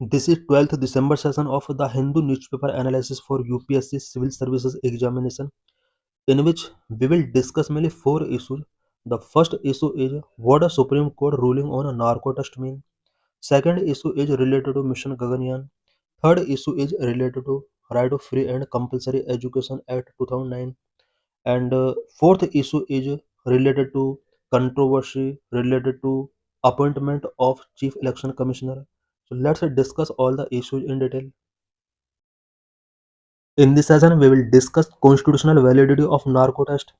This is 12th December session of the Hindu newspaper analysis for UPSC Civil Services examination, in which we will discuss mainly four issues. The first issue is what a Supreme Court ruling on a narco test mean. Second issue is related to Mission Gaganyaan. Third issue is related to Right to Free and Compulsory Education Act 2009. And fourth issue is related to controversy related to appointment of Chief Election Commissioner. So let's discuss all the issues in detail. In this session, we will discuss constitutional validity of narco test.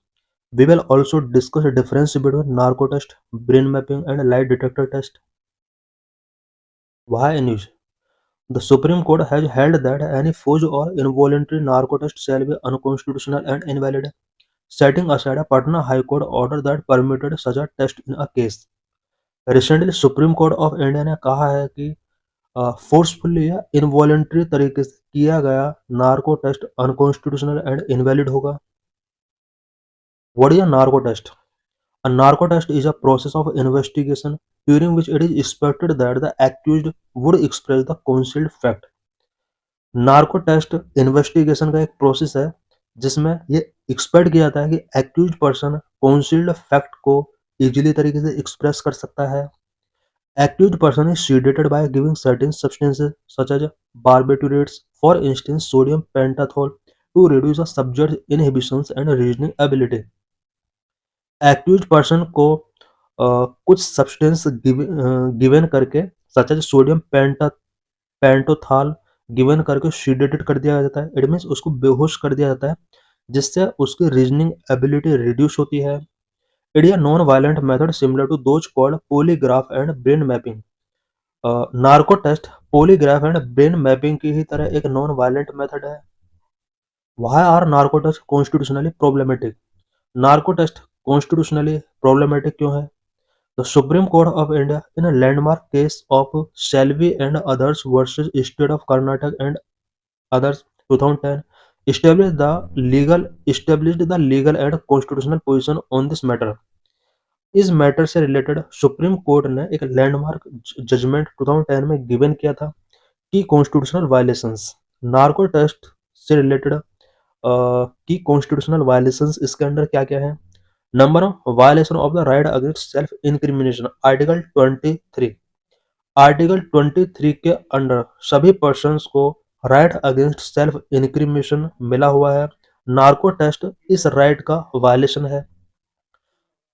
We will also discuss the difference between narco test, brain mapping, and lie detector test. Why news? The Supreme Court has held that any forced or involuntary narco test shall be unconstitutional and invalid, setting aside a Patna High Court order that permitted such a test in a case. Recently supreme court of India ने कहा है कि forcefully या involuntary तरीके से किया गया narco test unconstitutional and invalid होगा. What is a narco test? A narco test is a process of investigation during which it is expected that the accused would express the concealed fact. Narco test investigation का एक process है जिसमें ये expect किया जाता है कि accused person concealed fact को इजीली तरीके से एक्सप्रेस कर सकता है. Accused person is sedated by giving certain substances such as barbiturates, for instance sodium pentothal, to reduce a subject's inhibitions and reasoning ability. Accused person को कुछ substance given करके सच as sodium पेंटोथाल given करके सीडेटेड कर दिया जाता है. इट मीन्स उसको बेहोश कर दिया जाता है जिससे उसकी रीजनिंग एबिलिटी रिड्यूस होती है. It is a non violent method similar to those called polygraph and brain mapping. Narco test polygraph and brain mapping की ही तरह एक नॉन वायलेंट मेथड है. Why are narco tests constitutionally problematic? Narco test constitutionally problematic क्यों है? The Supreme Court of India, in a landmark case of Salvi and others versus State of Karnataka and others 2010, established the legal and constitutional position on this matter. इस matter से related supreme court ने एक landmark judgement 2010 में given किया था की constitutional violations. Narco test से related की कॉन्स्टिट्यूशनल वायलेशंस इसके अंदर क्या क्या है? Number violation of the right against self incrimination, article 23. Article 23 के अंडर सभी पर्सन्स को राइट अगेंस्ट सेल्फ इंक्रिमिनेशन मिला हुआ है. नार्को टेस्ट इस राइट का वायलेशन है.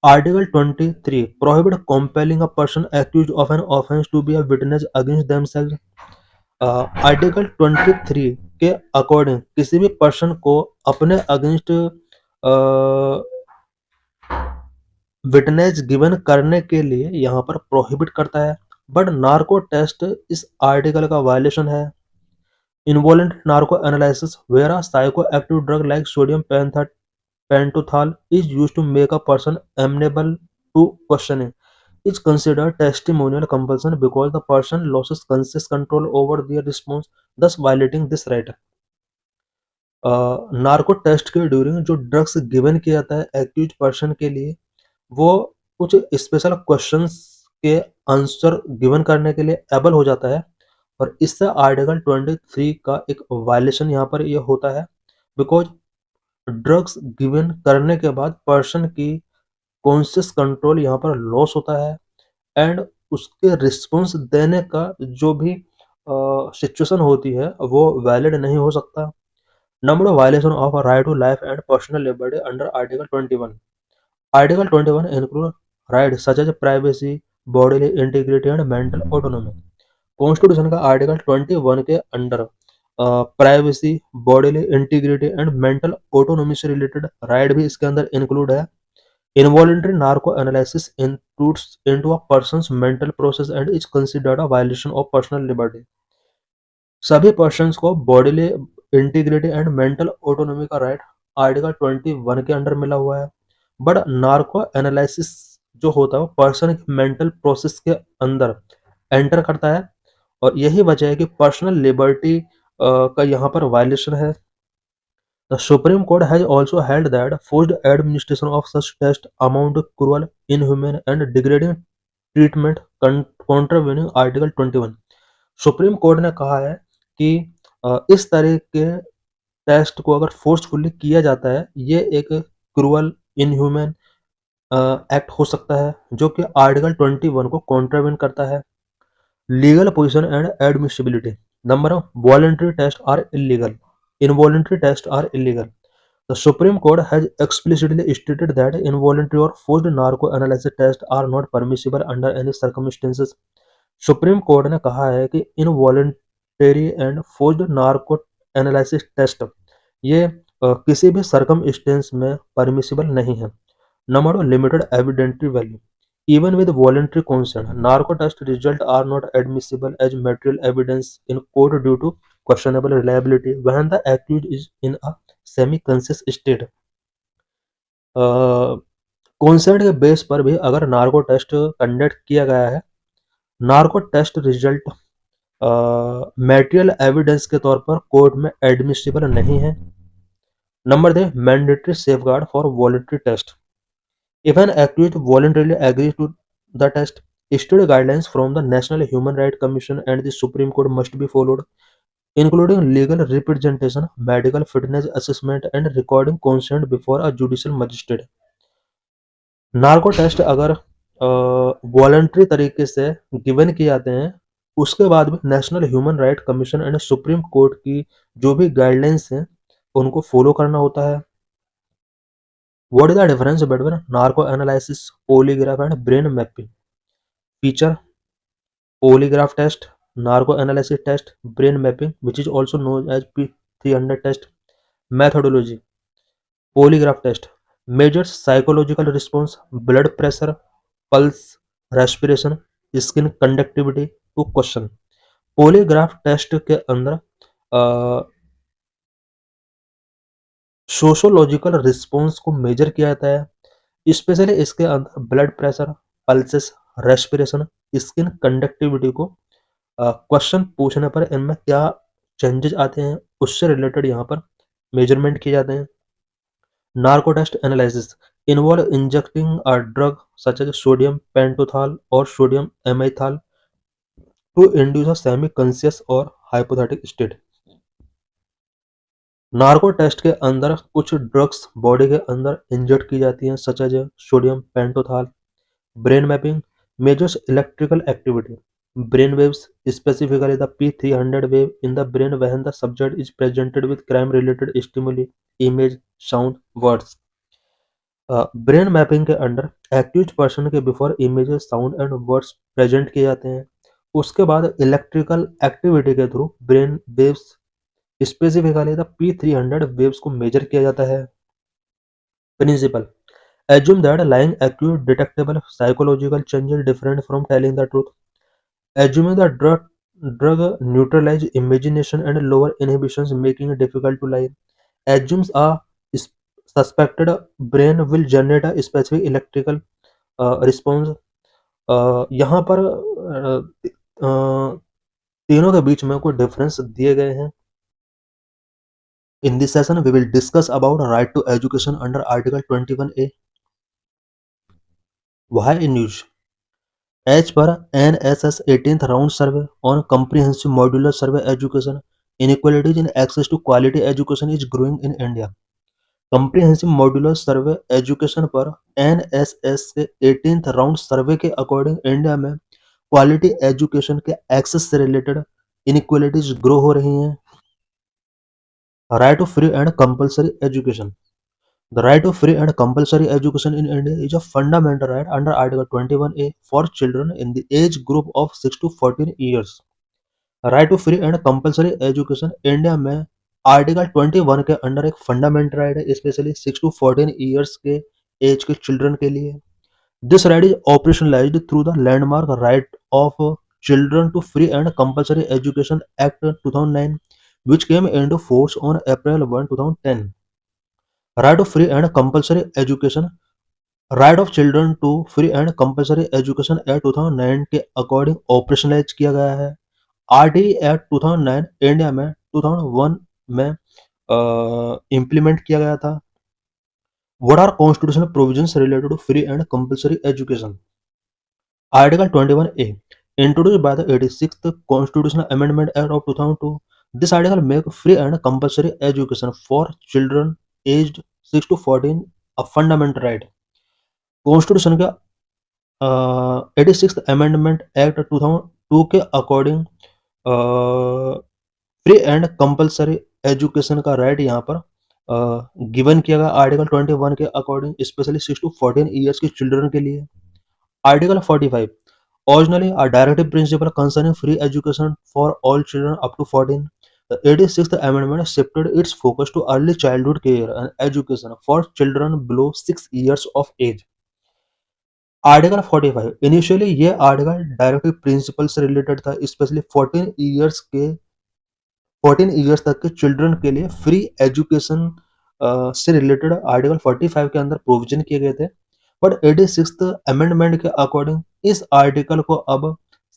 Article 23 prohibit compelling a person accused of an offence to be a witness against themselves. Article 23 के अकॉर्डिंग किसी भी पर्सन को अपने अगेंस्ट विटनेस गिवन करने के लिए यहाँ पर प्रोहिबिट करता है. बट नार्को टेस्ट इस आर्टिकल का वायलेशन है. Involuntary narco analysis where a psychoactive drug like sodium pentothal is used to make a person amenable to questioning is considered testimonial compulsion because the person loses conscious control over their response, thus violating this right. Narco test के during जो drugs given किया जाता है accuse person के लिए, वो कुछ special questions के आंसर गिवन करने के लिए एबल हो जाता है और इससे आर्टिकल 23 का एक वायलेशन यहाँ पर ये होता है. बिकॉज ड्रग्स गिवन करने के बाद पर्सन की कॉन्शियस कंट्रोल यहाँ पर लॉस होता है एंड उसके रिस्पॉन्स देने का जो भी सिचुएशन होती है वो वैलिड नहीं हो सकता. Number violation of right to life and personal liberty under article 21. Article 21 include right such as privacy, bodily integrity and mental autonomy. Constitution का आर्टिकल 21 के under privacy, bodily integrity and mental autonomy से related right भी इसके अंदर include है. Involuntary narco analysis includes into a person's mental process and is considered a violation of personal liberty. सभी persons को bodily integrity and mental autonomy का right article 21 के under मिला हुआ है. बट नार्को एनालिसिस जो होता है वो पर्सन की मेंटल प्रोसेस के अंदर एंटर करता है और यही वजह है कि पर्सनल लिबर्टी का यहाँ पर वायलेशन है. The Supreme Court has also held that forced administration of such tests amount to cruel, inhumane, and degrading treatment contravening Article 21. Supreme court ने कहा है कि इस तरह के टेस्ट को अगर फोर्सफुली किया जाता है, ये एक क्रूअल, इनह्यूमन एक्ट हो सकता है, जो कि आर्टिकल 21 को कॉन्ट्रावेन करता है। Legal position and admissibility. Number of voluntary test are illegal, involuntary test are illegal. The Supreme Court has explicitly stated that involuntary or forced narco-analysis tests are not permissible under any circumstances. Supreme court ने कहा है कि involuntary and forced narco analysis test ये किसी भी circumstance में permissible नहीं है। Number limited evidentiary value. Even with voluntary consent, narco test result are not admissible as material evidence in court due to questionable reliability when the accused is in a semi conscious state. Consent के base पर भी अगर narco test conduct किया गया है, narco test result material evidence के तौर पर कोर्ट में एडमिसिबल नहीं है। Number the mandatory safeguard for voluntary test. If an accused voluntarily agrees to the test, state guidelines from the National Human Rights Commission and the Supreme Court must be followed, including legal representation, medical fitness assessment, and recording consent before a judicial magistrate. Narco test अगर voluntary तरीके से given किए जाते हैं, उसके बाद भी National Human Right Commission and Supreme Court की जो भी गाइडलाइंस हैं, उनको फॉलो करना होता है। What is the difference between narco analysis, polygraph and brain mapping? Feature: polygraph test, narco analysis test, brain mapping which is also known as P300 test. Methodology: polygraph test measures psychological response, blood pressure, pulse, respiration, skin conductivity to question। Polygraph test के अंदर sociological response को measure किया जाता है, specially इसके अंदर blood pressure, pulses, respiration, skin conductivity को question पूछने पर इनमें क्या चेंजेस आते हैं, उससे रिलेटेड यहाँ पर मेजरमेंट किए जाते हैं। Narco test analysis involve injecting a drug such as sodium pentothal or sodium amytal to induce a semi-conscious or hypothetic state। Narco test के अंदर कुछ ड्रग्स बॉडी के अंदर इंजेक्ट की जाती हैं, such as sodium pentothal. Brain mapping measures electrical activity, brain waves, specifically the P300 wave in the brain when the subject is presented with crime-related stimuli, image, sound, words। Brain mapping के under accuse person के before images, sound and words present किए जाते हैं। उसके बाद electrical activity के through brain waves, specifically the P300 waves को measure किया जाता है। Principle: assume that lying accused detectable psychological changes different from telling the truth, assuming that drug neutralize imagination and lower inhibitions making it difficult to lie, assumes a suspected brain will generate a specific electrical response। यहाँ पर तीनों के बीच में कोई difference दिए गए हैं। In this session we will discuss about right to education under article 21A। why in news? As per NSS 18th round survey on comprehensive modular survey education, inequalities in access to quality education is growing in India। Comprehensive modular survey education पर NSS के 18th round survey के according India में quality education के access से related inequalities grow हो रही हैं। Right to free and compulsory education. The right to free and compulsory education in India is a fundamental right under article 21A for children in the age group of 6 to 14 years. Right to free and compulsory education India में article 21 के under एक fundamental right है, specially 6 to 14 years के age के children के लिए। This right is operationalised through the landmark right of children to free and compulsory education act 2009 which came into force on April 1, 2010। Right of free and compulsory education, right of children to free and compulsory education act 2009 के according operationalise किया गया है। RTE act 2009 India में 2001 में implement किया गया था। What are constitutional provisions related to free and compulsory education? Article 21A Introduced by the 86th Constitutional Amendment Act of 2002, this article make free and compulsory education for children aged 6 to 14 a fundamental right. Constitution का 86th amendment act 2002 के according free and compulsory education का right यहाँ पर given किया गया article 21 के according, specially 6 to 14 years के children के लिए। Article 45 originally a directive principle concerning free education for all children up to 14. The 86th amendment shifted its focus to early childhood care and education for children below 6 years of age. Article 45 initially ये article directive principle से related था, specially 14 years तक के children के लिए free education से related article 45 के अंदर प्रोविजन किए गए थे। बट 86th अमेंडमेंट के अकॉर्डिंग इस आर्टिकल को अब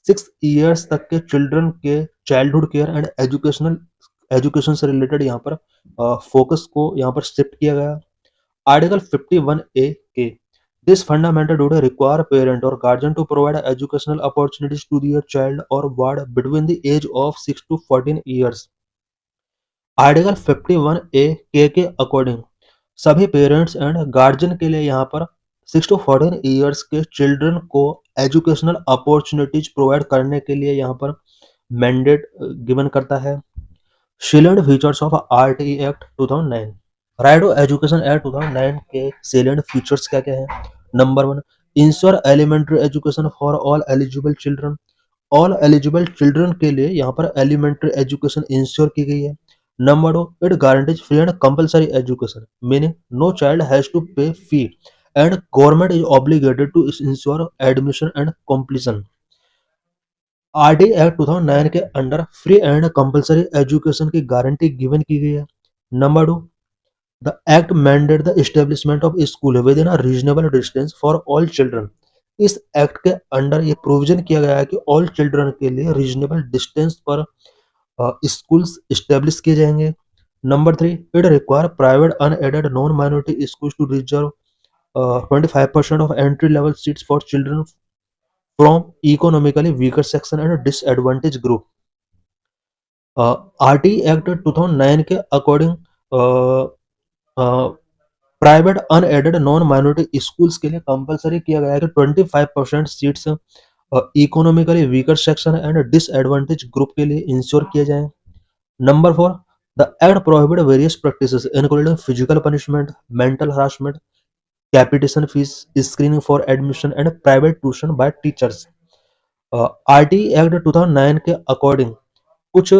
6 इयर्स तक के चिल्ड्रन के चाइल्डहुड केयर एंड एजुकेशन से रिलेटेड यहाँ पर फोकस को यहाँ पर शिफ्ट किया गया। आर्टिकल 51A के this fundamental duty require parent or guardian to provide educational opportunities to their child or ward between the age of 6 to 14 years. Article 51A के अकॉर्डिंग सभी पेरेंट्स एंड गार्जियन के लिए यहाँ पर 6 to 14 years के children को educational opportunities provide करने के लिए यहाँ पर मैंडेट गिवन करता है। Salient features of RTE act 2009, right to education act 2009 के सैलिएंट फीचर्स क्या क्या है। Number 1, ensure elementary education for all eligible children. All eligible children के लिए यहाँ पर एलिमेंट्री एजुकेशन इंश्योर की गई है। Number 2, it guarantees free and compulsory education, meaning no child has to pay fee and government is obligated to ensure admission and completion. RT act 2009 के under free and compulsory education की guarantee given की गई है। Number 2, the act mandate the establishment of school within a reasonable distance for all children. इस act के under ये provision किया गया है कि ऑल चिल्ड्रन के लिए रीजनेबल डिस्टेंस पर स्कूल्स एस्टेब्लिश किए जाएंगे। Number 3, it require private unaided non minority schools to reserve 25% of entry level seats for children from economically weaker section and disadvantaged group. RT act 2009 के according private unaided non minority schools के लिए compulsory किया गया है कि 25% seats economically weaker section and disadvantage group के लिए ensure किए जाएं। Number 4, the act prohibit various practices including physical punishment, mental harassment, capitation fees, screening for admission and private tuition bye teachers. RT act 2009 के according कुछ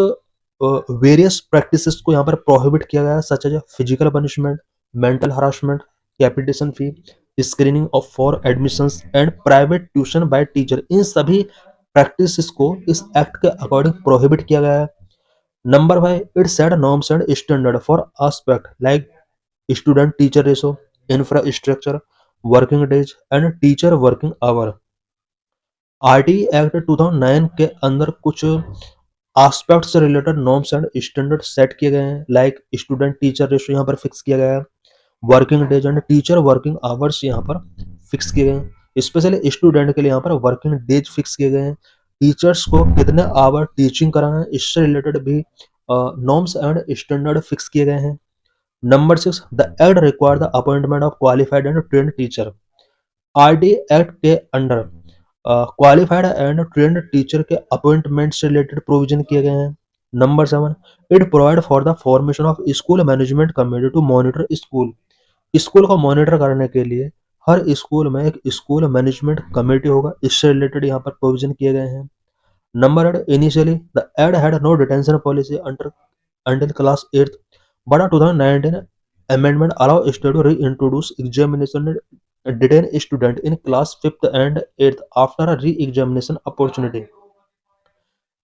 various practices को यहाँ पर prohibit किया गया है, such as physical punishment, mental harassment, capitation fee, screening of for admissions and private tuition by teacher. इन सभी प्रैक्टिसेस को इस एक्ट के अकॉर्डिंग प्रोहिबिट किया गया है। Number 5, it set norms and standard for aspect like student teacher ratio, infrastructure, working days and teacher working hour. RT act 2009 के अंदर कुछ एस्पेक्ट से related norms and standard set किए गए हैं, लाइक स्टूडेंट टीचर रेशो यहाँ पर fix किया गया है, working days and teacher working hours यहाँ पर फिक्स किए गए हैं। स्पेशली स्टूडेंट के लिए यहाँ पर वर्किंग डेज फिक्स किए गए हैं, टीचर्स को कितने आवर टीचिंग कराना है इससे रिलेटेड भी नॉर्म्स एंड स्टैंडर्ड फिक्स किए गए हैं। Number 6, the act require the appointment of qualified and trained teacher. RT act के under qualified and trained teacher के अपॉइंटमेंट से रिलेटेड प्रोविजन किए गए हैं। Number 7, it provide for the formation of school management committee to monitor school. School को monitor करने के लिए हर स्कूल में एक स्कूल मैनेजमेंट कमेटी होगा, इससे रिलेटेड यहाँ पर प्रोविजन किए गए हैं। Number 8, initially the act had no detention policy until class 8th, but a 2019 amendment allow state to reintroduce examination and detain a student in class 5th and 8th after a re-examination opportunity.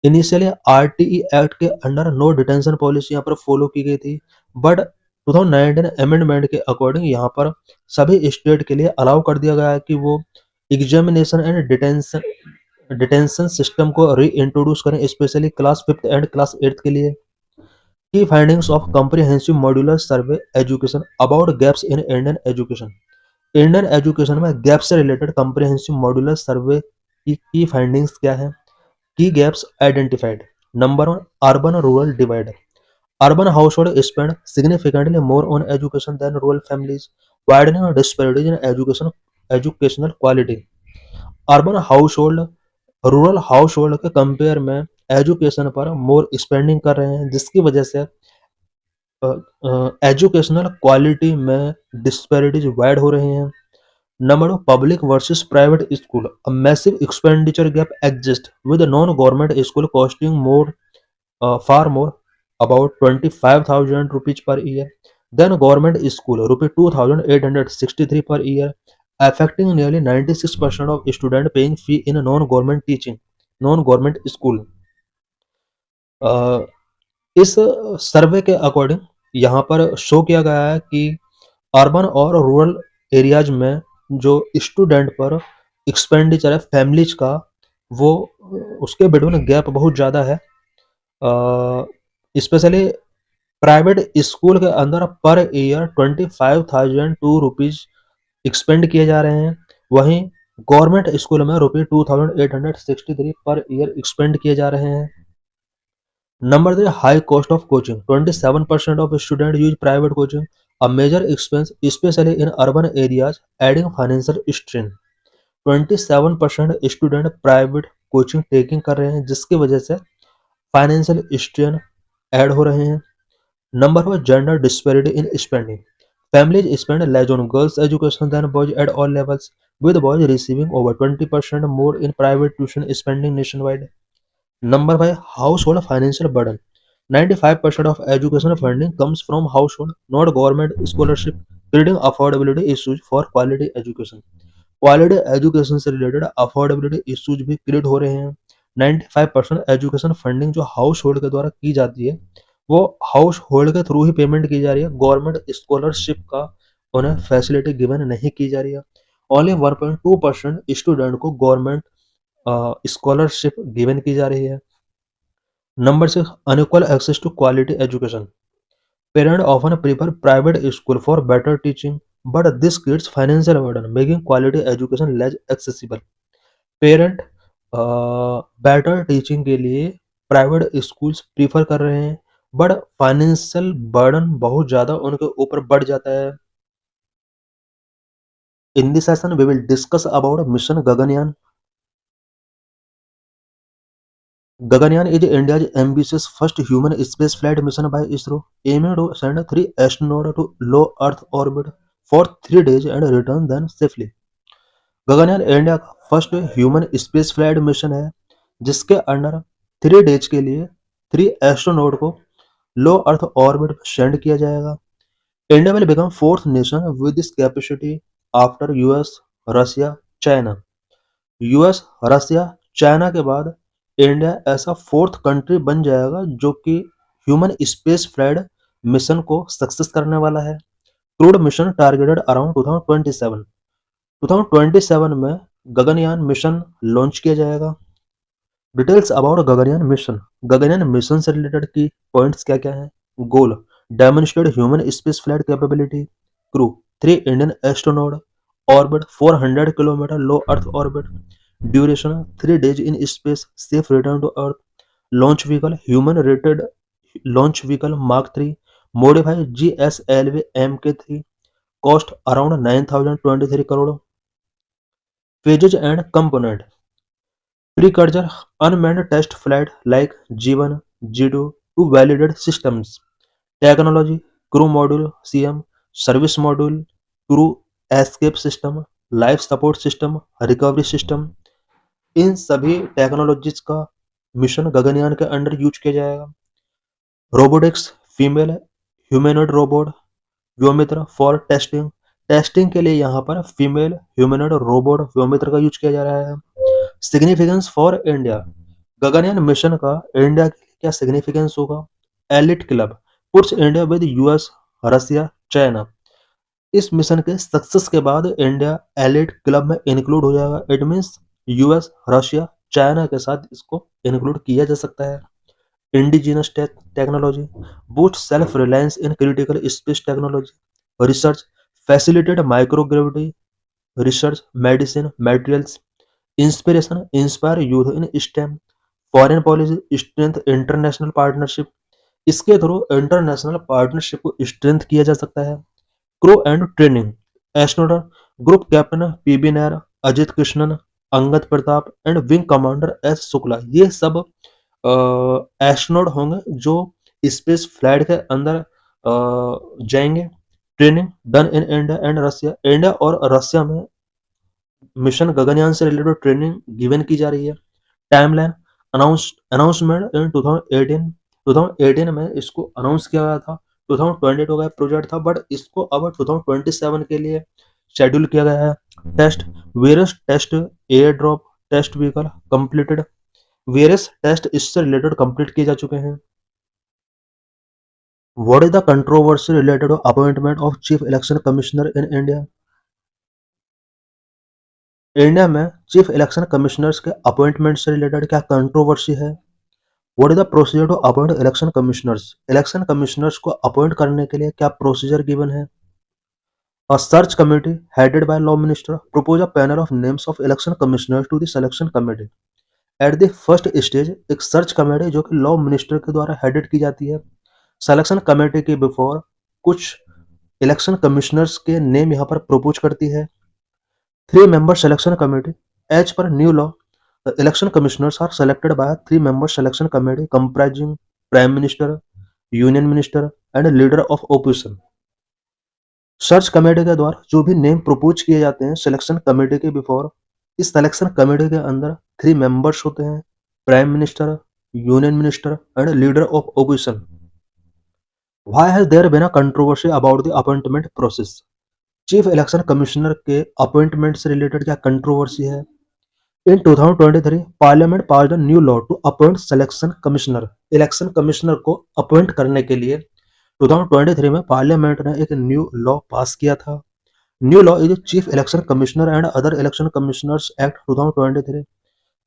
Initially RTE act के under no detention policy यहाँ पर follow की गई थी, but 2019 amendment के according यहाँ पर सभी स्टेट के लिए अलाउ कर दिया गया है कि वो एग्जामिनेशन एंड डिटेंशन सिस्टम को री इंट्रोड्यूस करें, specially class 5th and class 8th के लिए। की findings of comprehensive modular survey education about gaps in Indian education. Indian education में गैप से रिलेटेड कॉम्प्रिहेंसिव मॉड्यूलर सर्वे की फाइंडिंग्स क्या है। Key gaps identified. Number one, urban-rural divide. Urban households spend significantly more on education than rural families, widening disparities in educational quality. Urban household rural household के compare में education पर मोर spending कर रहे हैं, जिसकी वजह से एजुकेशनल क्वालिटी में डिस्पैरिटीज वाइड हो रही हैं. Number two, public versus private school. A massive expenditure gap exist with non government school costing more far more, about 25,000 rupees per year, then government school rupee 2,863 per year, affecting nearly 96% of students paying fee in non-government teaching, non-government school. अ, इस सर्वे के according यहाँ पर show किया गया है कि urban और rural areas में जो स्टूडेंट पर एक्सपेंडिचर है फैमिलीज का, वो उसके बिटवीन गैप बहुत ज़्यादा है. स्पेशली प्राइवेट स्कूल के अंदर पर ईयर 25,002 रुपीज एक्सपेंड किए जा रहे हैं, वहीं गवर्नमेंट स्कूल में रुपये 2,863 पर ईयर एक्सपेंड किए जा रहे हैं. Number 3, high cost of coaching. 27% of student use private coaching, a major expense specially in urban areas, adding financial strain. 27% student private coaching taking कर रहे हैं, जिसकी वजह से फाइनेंशियल स्ट्रेन ऐड हो रहे हैं. Number 4, gender disparity in spending. Families spend less on girls' education than boys at all levels, with boys receiving over 20% more in private tuition spending nationwide. Number 5, household financial burden. 95% of education funding comes from household, not government scholarship, creating affordability issues for quality education. Quality education से related affordability issues भी create हो रहे हैं. 95% education funding जो house hold के द्वारा की जाती है, वो हाउस होल्ड के थ्रू ही पेमेंट की जा रही है. गवर्नमेंट स्कॉलरशिप का उन्हें फैसिलिटी गिवन नहीं की जा रही है. ओनली 1.2% स्टूडेंट को गवर्नमेंट स्कॉलरशिप गिवन की जा रही है. Number 6, unequal access to quality education. Parents often prefer private school for better teaching, but this creates financial burden, making quality education less accessible. Parent better teaching के लिए private schools prefer कर रहे हैं, but financial burden बहुत ज़्यादा उनके ऊपर बढ़ जाता है. In this session we will discuss about mission Gaganyaan. Gaganyaan is India's ambitious first human space flight mission by ISRO, aiming to send 3 astronauts to low Earth orbit for 3 days and return them safely. Gaganyaan India का first human space flight mission है, जिसके under 3 days के लिए 3 astronaut को लो earth orbit पर send किया जाएगा. India will become fourth nation with this capacity after US, Russia, China. US, Russia, China के बाद इंडिया ऐसा फोर्थ कंट्री बन जाएगा जो कि ह्यूमन स्पेस फ्लाइट मिशन को सक्सेस करने वाला है. Crude mission targeted around 2027. 2027 में गगनयान मिशन लॉन्च किया जाएगा. Details about Gaganyaan mission. Gaganyaan mission से रिलेटेड की पॉइंट्स क्या क्या है. Goal, demonstrate human space flight capability. Crew, 3 Indian astronaut. Orbit 400 kilometre low earth orbit. Duration 3 days in space, safe return to earth. Launch vehicle human rated launch vehicle mark 3, modified GSLV MK3. Cost around 9,023 crore. Phases and component. Precursor unmanned test flight like G1, G2 to validate systems. Technology, crew module CM, service module, crew escape system, life support system, recovery system. इन सभी technologies का mission Gaganyaan के under use किया जाएगा. Robotics, female humanoid robot Vyommitra for testing. Testing के लिए यहाँ पर female humanoid robot Vyommitra का यूज किया जा रहा है. Significance for India. Gaganyaan mission का इंडिया के लिए क्या सिग्निफिकेंस होगा. Elite club puts India with US, Russia, China. इस मिशन के सक्सेस के बाद इंडिया एलिट क्लब में इंक्लूड हो जाएगा. It means US, Russia, China के साथ इसको इंक्लूड किया जा सकता है. Indigenous technology boost self reliance in critical space technology. Research facilitated microgravity research, medicine, materials. Inspiration inspire youth in stem. Foreign policy strength international partnership, इसके through international partnership को strength किया जा सकता है। Crew and training, astronaut group captain P B Nair, Ajit Krishnan, Angad Pratap and wing commander S Shukla, ये सब astronaut होंगे जो स्पेस फ्लाइट के अंदर जाएंगे। Training done in India and Russia, India और रसिया में मिशन गगनयान से रिलेटेड ट्रेनिंग गिवन की जा रही है। टाइमलाइन, अनाउंसमेंट इन 2018, 2018 में इसको अनाउंस किया गया था। 2022 का प्रोजेक्ट था, बट इसको अब 2027 के लिए शेड्यूल किया गया है। Test, various test air drop test vehicle completed, various test इससे रिलेटेड कंप्लीट किए जा चुके हैं। What is the controversy related to appointment of chief election commissioner in India? India में चीफ इलेक्शन कमिश्नर्स के अपॉइंटमेंट से रिलेटेड क्या controversy है? What is the procedure to appoint election commissioners? Election commissioners को अपॉइंट करने के लिए क्या प्रोसीजर गिवन है? A search committee headed by Law Minister proposed a panel of names of election commissioners to the selection committee. At the first stage, एक search committee जो कि law minister के द्वारा हेडेड की जाती है, सिलेक्शन कमेटी के बिफोर कुछ इलेक्शन कमिश्नर्स के नेम यहाँ पर प्रपोज करती है। 3-member selection committee, as per new law, the election commissioners are selected by a 3-member selection committee comprising Prime Minister, Union Minister and a leader of opposition. Search committee के द्वारा जो भी name propose किए जाते हैं selection committee के before, इस selection committee के अंदर 3 मेंबर्स होते हैं, prime minister, union minister and leader of opposition. Why has there been a controversy about the appointment process? Chief election commissioner के अपॉइंटमेंट से रिलेटेड क्या कंट्रोवर्सी है? In 2023 parliament passed a new law to appoint selection commissioner. Election commissioner को appoint करने के लिए 2023 में parliament ने एक न्यू लॉ पास किया था। New law is chief election commissioner and other election commissioners act 2023।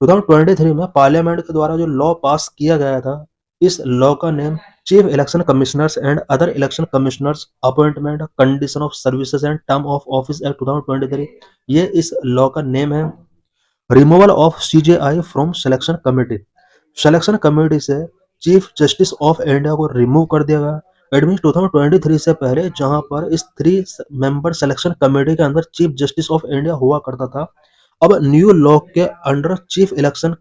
2023 में पार्लियामेंट के द्वारा जो लॉ पास किया गया था, इस लॉ का name chief election commissioners and other election commissioners appointment condition of services and term of office act 2023, ये इस लॉ का नेम है। Removal of CJI from selection committee, selection committee से चीफ जस्टिस ऑफ इंडिया को remove कर दिया गया। Admin 2023 से पहले जहां पर इस 3 मेंबर सिलेक्शन कमेटी के अंदर चीफ जस्टिस ऑफ इंडिया हुआ करता था, अब न्यू लॉ के अंडर चीफ इलेक्शन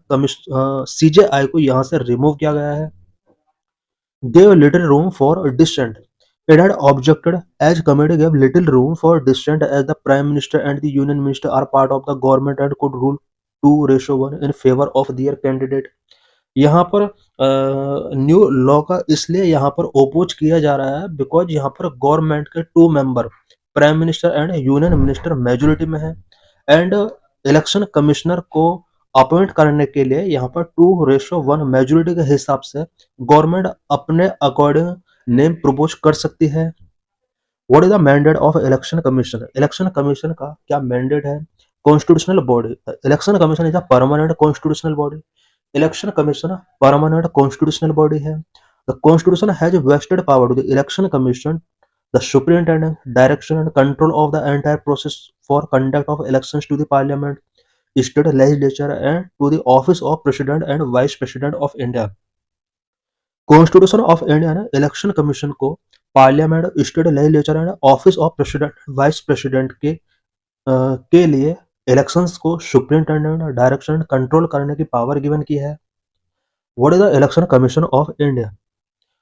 सीजेआई को यहां से रिमूव किया गया है। gave little room for dissent. It had objected as committee gave little room for dissent as the Prime Minister and the Union Minister are part of the government and could rule 2:1 in favor of their candidate. यहाँ पर new law का इसलिए यहाँ पर oppose किया जा रहा है बिकॉज यहाँ पर गवर्नमेंट के 2 member prime minister and union minister majority में है एंड इलेक्शन कमिश्नर को अपॉइंट करने के लिए यहाँ पर 2:1 मेजोरिटी के हिसाब से गवर्नमेंट अपने अकॉर्डिंग नेम प्रपोज कर सकती है। What is the mandate of election commission? Election commission का क्या मैंडेट है? Constitutional body, election commission is a permanent constitutional body. Election commission permanent constitutional body है। The constitution has vested power to the election commission the superintendent, direction and control of the entire process for conduct of elections to the parliament, state legislature and to the office of president and vice president of India. Constitution of India ने election commission को parliament, state legislature and office of president, vice president के लिए elections को superintendent, direction, control करने की power given की है। What is the election commission of India?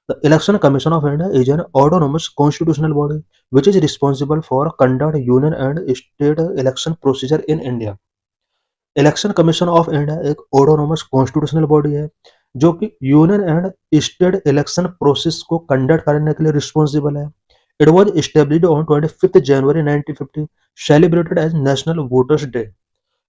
The Election Commission of India is an autonomous constitutional body which is responsible for conduct union and state election procedure in India. Election Commission of India एक autonomous constitutional body है जो कि union and state election process को conduct करने के लिए responsible है। It was established on 25th January 1950, celebrated as National Voters Day.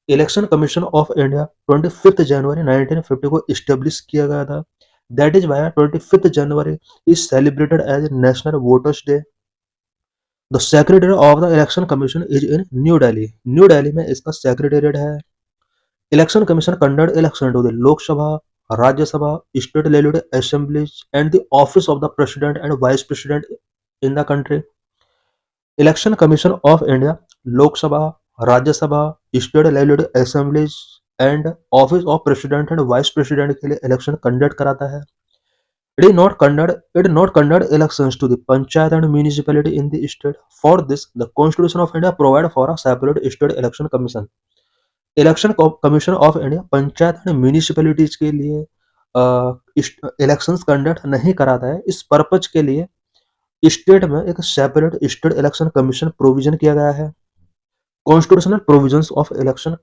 Election commission of India 25 जनवरी 1950 को इस्टेब्लिश किया गया था। That is why 25th January is celebrated as National Voters Day. The Secretary of the Election Commission is in New Delhi. New Delhi में इसका secretariat है। Election Commission conduct election to the Lok Sabha, Rajya Sabha, State Legislative Assemblies and the office of the President and Vice President in the country. Election Commission of India, Lok Sabha, Rajya Sabha, State Legislative Assemblies and office of president and vice president के लिए election conduct कराता है। It did not conduct elections to the panchayat and municipality in the state. For this, the Constitution of India provide for a separate state election commission. Election commission of India panchayat and municipalities के लिए elections conduct नहीं कराता है। इस purpose के लिए state में एक separate state election commission provision किया गया है। Constitutional provisions of election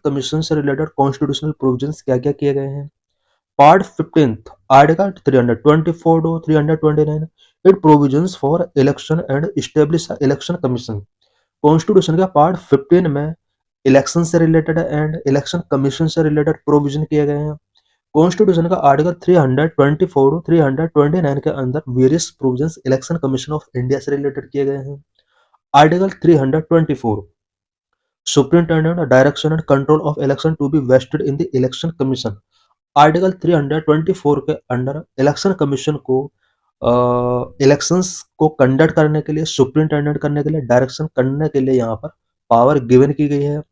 commission से रिलेटेड कॉन्स्टिट्यूशनल प्रोविजंस क्या क्या किए गए हैं। Part 15 article 324 to 329 it provisions for election and establish election commission. Constitution का पार्ट 15 में इलेक्शन से रिलेटेड एंड इलेक्शन कमीशन से रिलेटेड प्रोविजन किए गए हैं। कॉन्स्टिट्यूशन का आर्टिकल 324 to 329 के अंदर various provisions election commission of India से रिलेटेड किए गए हैं। Article 324 superintendent direction and control of election to be vested in the election commission. Article 324 के अंडर इलेक्शन कमीशन को इलेक्शंस को कंडक्ट करने के लिए, सुप्रिंटेंडेंट करने के लिए, डायरेक्शन करने के लिए यहाँ पर पावर गिवन की गई है।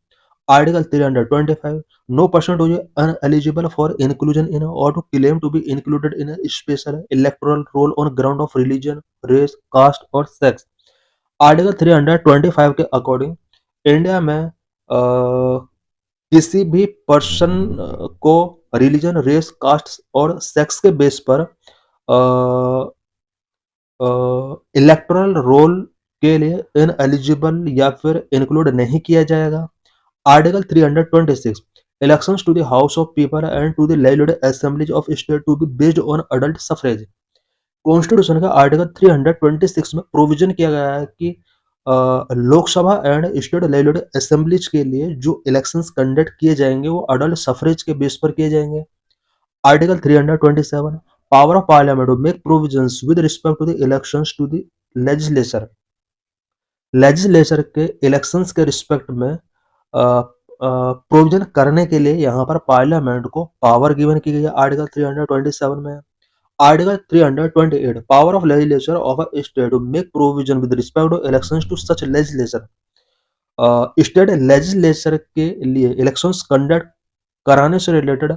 Article 325 no person to ineligible for inclusion in और to claim to be included in special electoral roll on ground of religion, race, caste और सेक्स। आर्टिकल 325 के अकॉर्डिंग इंडिया में किसी भी पर्सन को रिलीजन, रेस, कास्ट और sex के base पर इलेक्टोरल रोल के लिए इनएलिजिबल या फिर इंक्लूड नहीं किया जाएगा। Article 326 elections to the house of people and to the legislative assemblies of state to be based on adult suffrage. Constitution का आर्टिकल 326 में प्रोविजन किया गया है कि Lok Sabha and state legislative assemblies के लिए जो इलेक्शंस कंडक्ट किए जाएंगे वो अडल्ट सफरेज के बेस पर किए जाएंगे। Article 327 power of parliament to make provisions with respect to the elections to the legislature. Legislature के इलेक्शंस के रिस्पेक्ट में प्रोविजन करने के लिए यहाँ पर पार्लियामेंट को पावर गिवन की गई है आर्टिकल 327 में। Article 328 power of legislature of a state to make provision with respect to elections to such legislature. State legislature के लिए इलेक्शंस कंडक्ट कराने से रिलेटेड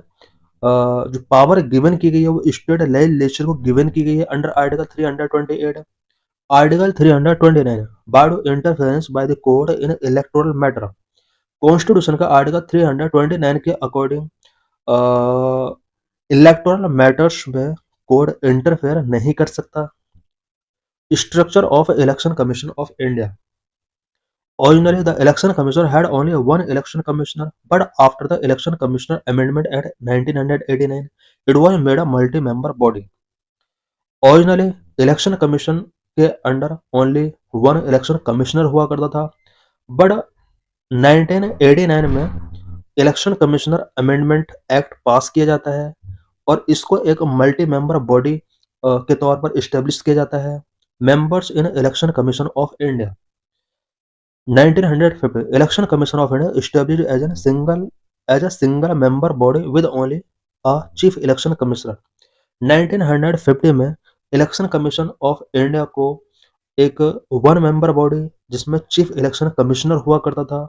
जो पावर गिवन की गई है वो स्टेट लेजिस्लेचर को गिवन की गई है under article 328। Article 329 bar interference by the court in electoral matter. Constitution का आर्टिकल 329 के अकॉर्डिंग इलेक्टोरल मैटर्स में कोर्ट इंटरफेयर नहीं कर सकता। Structure of election commission of India. Originally, the election commissioner had only one election commissioner, but after the election commissioner amendment act 1989, it was made a multi-member body. Originally, election commission के under only one election commissioner हुआ करता था, but 1989 में election commissioner amendment act पास किया जाता है और इसको एक मल्टी मेंबर बॉडी के तौर पर इस्टेब्लिश किया जाता है। Members in election commission of India. 1950 election commission of India established as a single member body with only a chief election commissioner। 1950 में इलेक्शन कमीशन ऑफ इंडिया को एक वन मेंबर बॉडी जिसमें चीफ इलेक्शन कमिश्नर हुआ करता था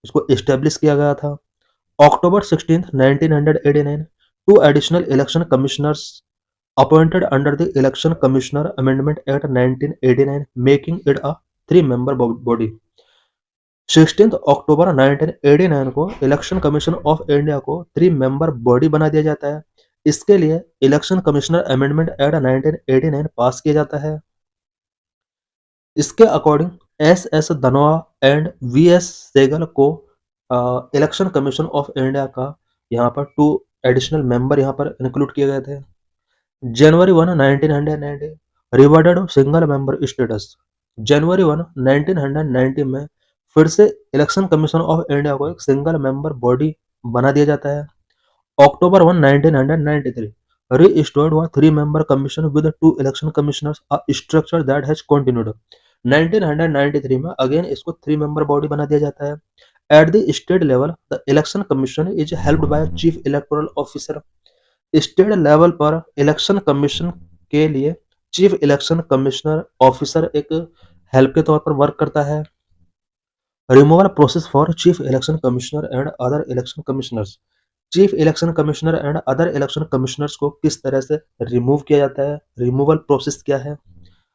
इसको establish किया गया था। October 16, 1989 two additional election commissioners appointed under the election commissioner amendment act 1989 making it a 3-member body. 16 अक्टूबर 1989 को इलेक्शन कमीशन ऑफ इंडिया को 3-member बॉडी बना दिया जाता है। इसके लिए election commissioner amendment act 1989 pass किया जाता है। इसके according S Dhanoa and V S. Seigell को इलेक्शन कमीशन ऑफ इंडिया का यहाँ पर 2 एडिशनल मेंबर यहाँ पर इंक्लूड किए गए थे। जनवरी 1, 1990 रिवर्टेड सिंगल मेंबर स्टेटस। जनवरी 1, 1990 में फिर से इलेक्शन कमीशन ऑफ इंडिया को एक सिंगल मेंबर बॉडी बना दिया जाता है। अक्टूबर 1, 1993 restored हुआ 3-member commission with 2 election commissioners, a structure that has continued। 1993 में अगेन इसको 3-member बॉडी बना दिया जाता है। At the state level the election commission is helped by chief electoral officer. State level पर इलेक्शन कमीशन के लिए चीफ इलेक्शन कमिश्नर ऑफिसर एक हेल्प के तौर पर वर्क करता है। Removal process for chief election commissioner and other election commissioners. Chief election commissioner and other election commissioners को किस तरह से रिमूव किया जाता है, रिमूवल प्रोसेस क्या है।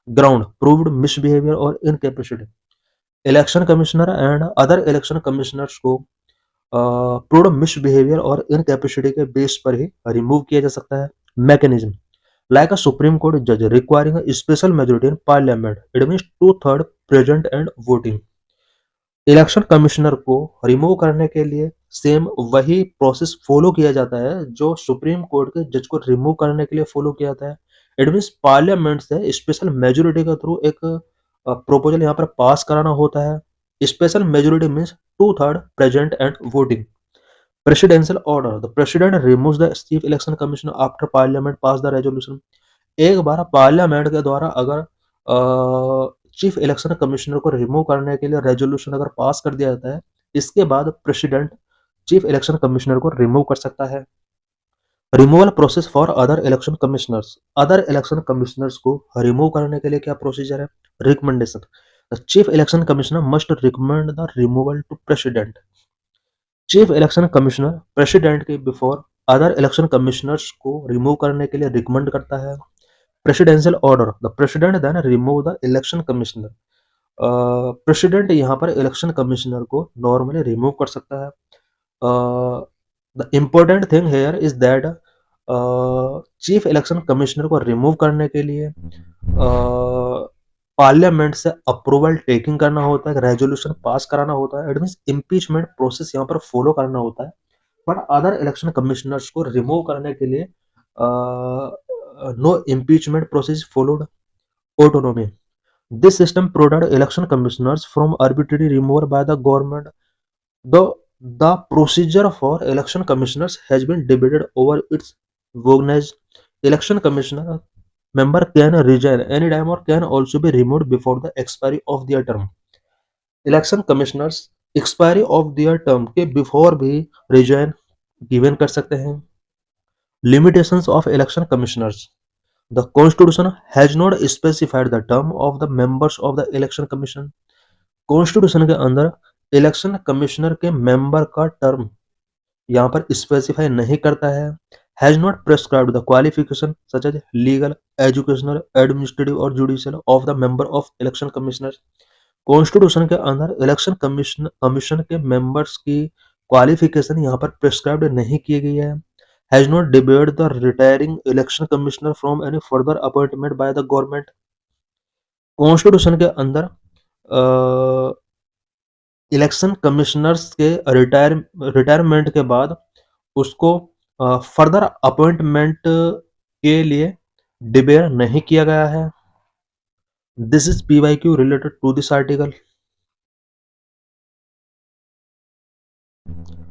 ग्राउंड प्रूव्ड मिसबिहेवियर और incapacity. Election commissioner and other election commissioners को प्रूव्ड मिसबिहेवियर और इनकैपेसिटी के बेस पर ही रिमूव किया जा सकता है। Mechanism like a Supreme Court judge requiring a special majority in Parliament, it means two-third present and voting। Election commissioner को remove करने के लिए सेम वही प्रोसेस फॉलो किया जाता है जो सुप्रीम कोर्ट के जज को रिमूव करने के लिए फॉलो किया जाता है। इट मीन्स पार्लियामेंट से स्पेशल मेजोरिटी के थ्रू एक प्रपोजल यहाँ पर पास कराना होता है। Special majority means to-third present and voting. Presidential order, the president removes the chief election commissioner after parliament pass the resolution. एक बार पार्लियामेंट के द्वारा अगर चीफ इलेक्शन कमिश्नर को रिमूव करने के लिए रेजोल्यूशन अगर पास कर दिया जाता है, इसके बाद प्रेसिडेंट चीफ इलेक्शन कमिश्नर को रिमूव कर सकता है। Removal process for other election commissioners. Other election commissioners को रिमूव करने के लिए क्या प्रोसीजर है। Recommendation, the chief election commissioner must recommend the removal to president. Chief election commissioner president के बिफोर अदर इलेक्शन कमिश्नर्स को रिमूव करने के लिए रिकमेंड करता है। Presidential order, the president then remove the election commissioner. President यहाँ पर election commissioner को नॉर्मली रिमूव कर सकता है। The important thing here is that chief election commissioner को रिमूव करने के लिए पार्लियामेंट से अप्रूवल टेकिंग करना होता है, रेजोल्यूशन पास कराना होता है। इट मीन्स इम्पीचमेंट प्रोसेस यहाँ पर फॉलो करना होता है। बट अदर इलेक्शन कमिश्नर्स को रिमूव करने के लिए no impeachment process followed. Autonomy, this system protect election commissioners from arbitrary removal by the government. The procedure for election commissioners has been debated over its vogness. Election commissioner member can resign any time or can also be removed before the expiry of their term. Election commissioners expiry of their term के before भी resign given कर सकते हैं। Limitations of election commissioners. The Constitution has not specified the term of the members of the election commission. Constitution के अंदर election commissioner के member का term यहाँ पर स्पेसिफाई नहीं करता है। Has not prescribed the qualification such as legal, educational, administrative और judicial of the member of election commissioner. Constitution के अंदर इलेक्शन कमीशन के मेंबर्स की क्वालिफिकेशन यहाँ पर प्रेस्क्राइब्ड नहीं की गई है। Has not debate the retiring election commissioner from any further appointment by the government. Constitution के अंदर इलेक्शन कमिश्नर्स के रिटायरमेंट के बाद उसको फर्दर अपॉइंटमेंट के लिए डिबेयर नहीं किया गया है। This is PYQ related to this article.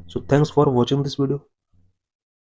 So thanks for watching this video.